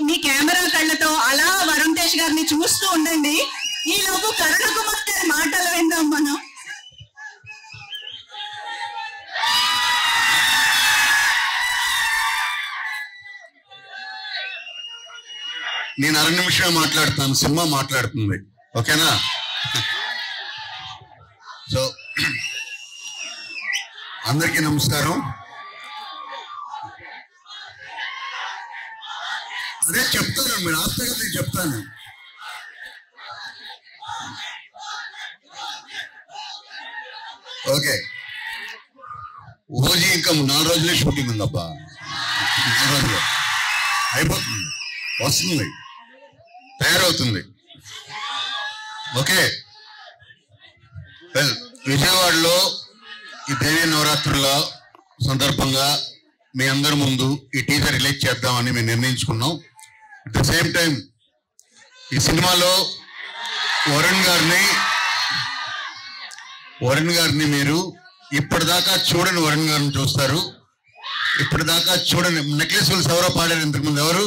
మీ camera కళ్ళతో అలా వరుణ్ తేజ్ గారిని చూస్తూ ఉండండి. ఈ లోపు కరుణ కుమార్ గారి మాటలు విందాం మనం. నేను 2 నిమిషాలు మాట్లాడుతాను, సినిమా మాట్లాడుతుంది, ఓకేనా? సో అందరికీ నమస్కారం. అదే చెప్తాను, మీరు ఆప్తే కదా నేను చెప్తాను. ఓకే, ఓజీ ఇంకా 4 రోజులే షూటింగ్ ఉందబ్బా. 4 రోజులు అయిపోతుంది, వస్తుంది, తయారవుతుంది. ఓకే, వెల్, విజయవాడలో ఈ దేవీ నవరాత్రుల సందర్భంగా మీ అందరి ముందు ఈ టీజర్ రిలీజ్ చేద్దామని మేము నిర్ణయించుకున్నాం. అట్ ద సేమ్ టైం ఈ సినిమాలో వరుణ్ గారిని మీరు ఇప్పటిదాకా చూడని వరుణ్ గారిని చూస్తారు. ఇప్పటిదాకా చూడని నెక్లెస్ ఫుల్స్ ఎవరో పాడారు ఇంతకుముందు, ఎవరు?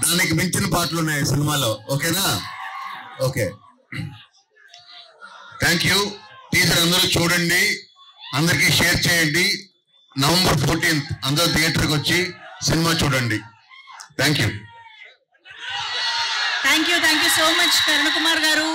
దానికి మించిన పాటలు ఉన్నాయి సినిమాలో, ఓకేనా? Okay, thank you. టీజర్ అందరూ చూడండి, అందరికీ షేర్ చేయండి. November 14th అందరూ థియేటర్కి వచ్చి సినిమా చూడండి. Thank you. Thank you so much Karuna Kumar గారు.